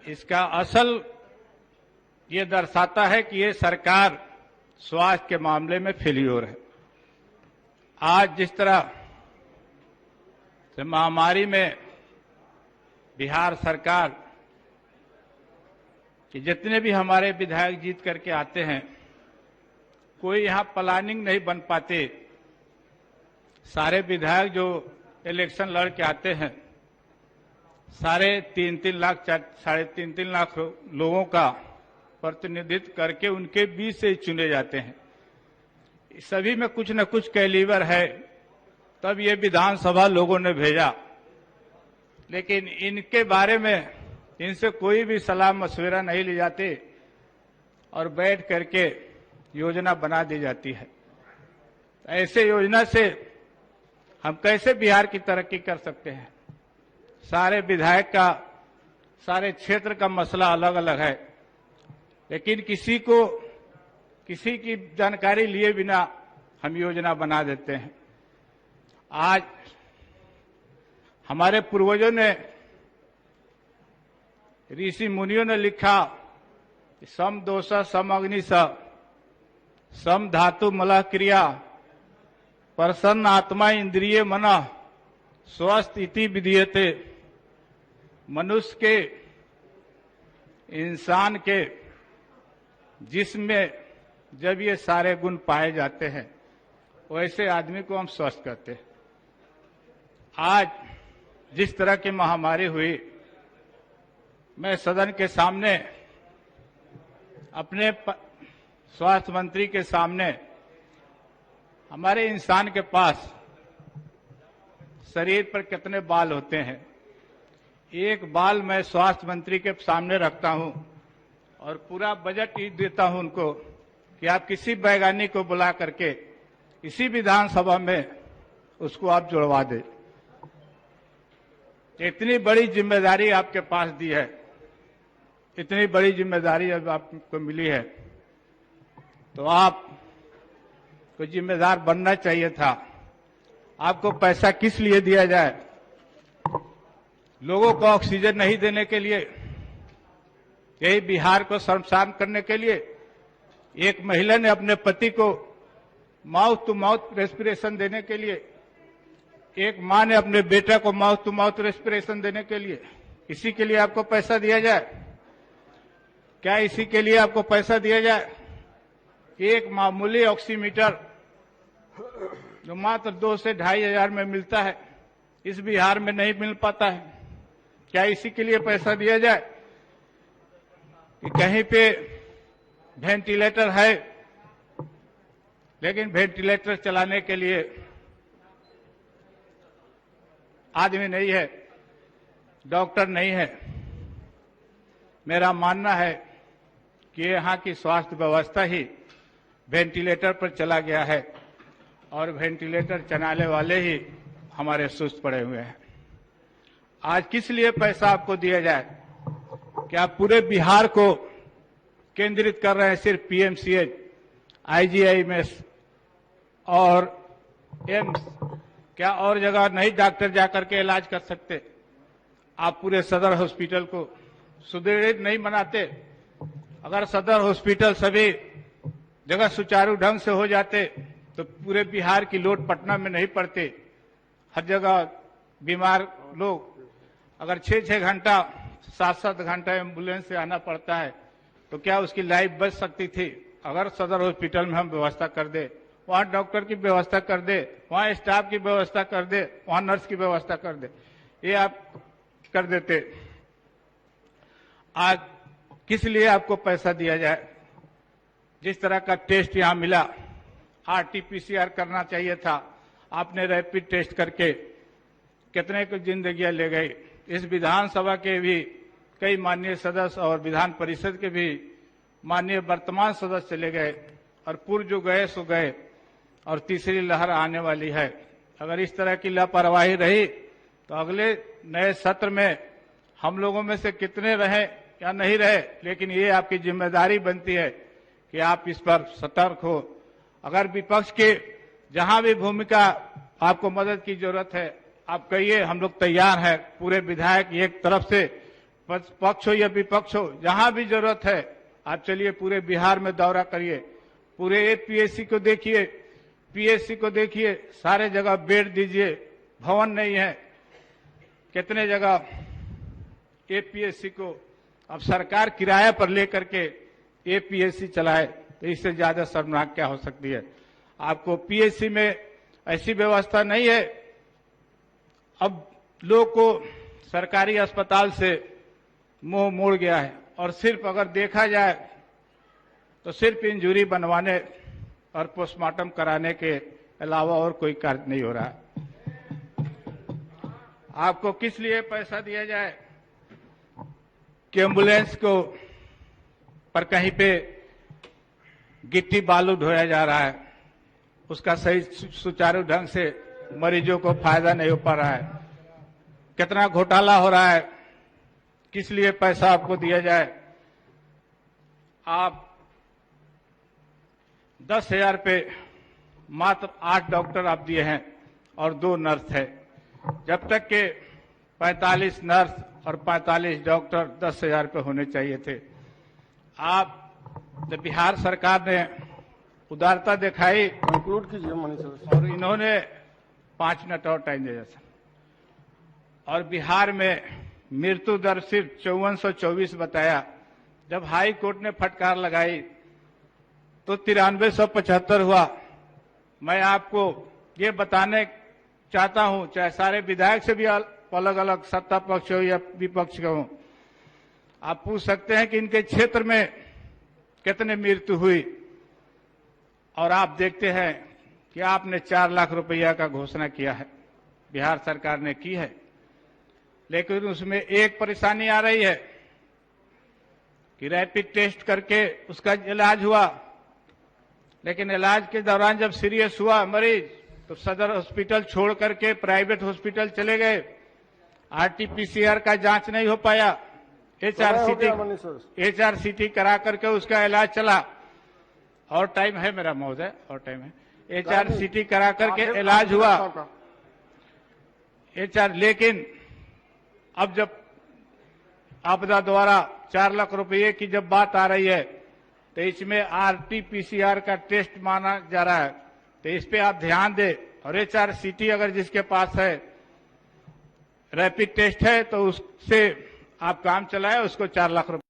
इसका असल ये दर्शाता है कि ये सरकार स्वास्थ्य के मामले में फेल्योर है। आज जिस तरह से महामारी में बिहार सरकार कि जितने भी हमारे विधायक जीत करके आते हैं, कोई यहां प्लानिंग नहीं बन पाते। सारे विधायक जो इलेक्शन लड़ के आते हैं, सारे 3-3 लाख 3.5 लाख लोगों का प्रतिनिधित्व करके उनके बीच से चुने जाते हैं। सभी में कुछ न कुछ कैलिबर है, तब ये विधानसभा लोगों ने भेजा। लेकिन इनके बारे में इनसे कोई भी सलाह मशविरा नहीं ली जाती और बैठ करके योजना बना दी जाती है। ऐसे योजना से हम कैसे बिहार की तरक्की कर सकते हैं? सारे विधायक का, सारे क्षेत्र का मसला अलग अलग है, लेकिन किसी की जानकारी लिए बिना हम योजना बना देते हैं। आज हमारे पूर्वजों ने, ऋषि मुनियों ने लिखा, सम दोष सम अग्नि सम धातु मलः क्रिया प्रसन्न आत्मा इंद्रिय मनः स्वस्थ इति विधीयते। मनुष्य के, इंसान के जिसमें जब ये सारे गुण पाए जाते हैं, वैसे आदमी को हम स्वस्थ करते हैं। आज जिस तरह की महामारी हुई, मैं सदन के सामने अपने स्वास्थ्य मंत्री के सामने, हमारे इंसान के पास शरीर पर कितने बाल होते हैं, एक बाल मैं स्वास्थ्य मंत्री के सामने रखता हूं और पूरा बजट ही देता हूं उनको कि आप किसी वैज्ञानिक को बुला करके इसी विधानसभा में उसको आप जुड़वा दें। इतनी बड़ी जिम्मेदारी आपके पास दी है, इतनी बड़ी जिम्मेदारी अब आपको मिली है, तो आप को जिम्मेदार बनना चाहिए था। आपको पैसा किस लिए दिया जाए? लोगों को ऑक्सीजन नहीं देने के लिए, यही बिहार को शर्मसार करने के लिए? एक महिला ने अपने पति को माउथ टू माउथ रेस्पिरेशन देने के लिए, एक मां ने अपने बेटे को माउथ टू माउथ रेस्पिरेशन देने के लिए, इसी के लिए आपको पैसा दिया जाए? क्या इसी के लिए आपको पैसा दिया जाए? एक मामूली ऑक्सीमीटर जो मात्र 2 से 2.5 हजार में मिलता है, इस बिहार में नहीं मिल पाता है। क्या इसी के लिए पैसा दिया जाए? कि कहीं पे वेंटिलेटर है, लेकिन वेंटिलेटर चलाने के लिए आदमी नहीं है, डॉक्टर नहीं है। मेरा मानना है कि यहाँ की स्वास्थ्य व्यवस्था ही वेंटिलेटर पर चला गया है और वेंटिलेटर चलाने वाले ही हमारे सुस्त पड़े हुए हैं। आज किस लिए पैसा आपको दिया जाए? क्या पूरे बिहार को केंद्रित कर रहे हैं सिर्फ पीएमसीएच, आईजीआईएमएस और एम्स? क्या और जगह नहीं डॉक्टर जाकर के इलाज कर सकते? आप पूरे सदर हॉस्पिटल को सुदृढ़ नहीं बनाते? अगर सदर हॉस्पिटल सभी जगह सुचारू ढंग से हो जाते तो पूरे बिहार की लोड पटना में नहीं पड़ती। हर जगह बीमार लोग, अगर 6-6 घंटा 7-7 घंटा एम्बुलेंस से आना पड़ता है, तो क्या उसकी लाइफ बच सकती थी? अगर सदर हॉस्पिटल में हम व्यवस्था कर दे, वहां डॉक्टर की व्यवस्था कर दे, वहां स्टाफ की व्यवस्था कर दे, वहां नर्स की व्यवस्था कर दे, ये आप कर देते। आज किस लिए आपको पैसा दिया जाए? जिस तरह का टेस्ट यहां मिला, आरटीपीसीआर करना चाहिए था, आपने रैपिड टेस्ट करके कितने को जिंदगियां ले गई। इस विधानसभा के भी कई माननीय सदस्य और विधान परिषद के भी माननीय वर्तमान सदस्य चले गए और पूर्व जो गए सो गए, और तीसरी लहर आने वाली है। अगर इस तरह की लापरवाही रही तो अगले नए सत्र में हम लोगों में से कितने रहे या नहीं रहे, लेकिन ये आपकी जिम्मेदारी बनती है कि आप इस पर सतर्क हो। अगर विपक्ष के जहां भी भूमिका आपको मदद की जरूरत है, आप कहिए, हम लोग तैयार हैं। पूरे विधायक एक तरफ से पक्ष हो या विपक्ष हो, जहां भी जरूरत है आप चलिए, पूरे बिहार में दौरा करिए, पूरे एपीएससी को देखिए, पीएससी को देखिए, सारे जगह बेड दीजिए। भवन नहीं है, कितने जगह एपीएससी को अब सरकार किराए पर लेकर के एपीएससी चलाए, तो इससे ज्यादा शर्मनाक क्या हो सकती है। आपको पीएससी में ऐसी व्यवस्था नहीं है। अब लोग को सरकारी अस्पताल से मुंह मोड़ गया है, और सिर्फ अगर देखा जाए तो सिर्फ इंजरी बनवाने और पोस्टमार्टम कराने के अलावा और कोई कार्य नहीं हो रहा है। आपको किस लिए पैसा दिया जाए कि एम्बुलेंस को पर कहीं पे गिट्टी बालू ढोया जा रहा है, उसका सही सुचारू ढंग से मरीजों को फायदा नहीं हो पा रहा है। कितना घोटाला हो रहा है, किस लिए पैसा आपको दिया जाए। आप 10,000 पे मात्र 8 डॉक्टर आप दिए हैं और 2 नर्स है, जब तक के 45 नर्स और 45 डॉक्टर 10,000 पे होने चाहिए थे। आप जब बिहार सरकार ने उदारता दिखाई, कंक्लूड कीजिए मनीष, और इन्होंने 5 मिनट और टाइम दिया, और बिहार में मृत्यु दर सिर्फ 5424 बताया। जब हाई कोर्ट ने फटकार लगाई तो 9375 हुआ। मैं आपको ये बताने चाहता हूं, चाहे सारे विधायक से भी अलग अलग सत्ता पक्ष हो या विपक्ष के हो, आप पूछ सकते हैं कि इनके क्षेत्र में कितने मृत्यु हुई, और आप देखते हैं कि आपने 4 लाख रुपया का घोषणा किया है, बिहार सरकार ने की है, लेकिन उसमें एक परेशानी आ रही है कि रैपिड टेस्ट करके उसका इलाज हुआ, लेकिन इलाज के दौरान जब सीरियस हुआ मरीज तो सदर हॉस्पिटल छोड़ करके प्राइवेट हॉस्पिटल चले गए। आरटीपीसीआर का जांच नहीं हो पाया, एचआरसीटी करा करके उसका इलाज चला। और टाइम है मेरा महोदय, और टाइम है। एचआरसीटी करा करके इलाज हुआ, लेकिन अब जब आपदा द्वारा 4 लाख रुपये की जब बात आ रही है तो इसमें आरटीपीसीआर का टेस्ट माना जा रहा है, तो इस पे आप ध्यान दें। और एचआरसीटी अगर जिसके पास है, रैपिड टेस्ट है, तो उससे आप काम चलाएं, उसको 4 लाख रुपये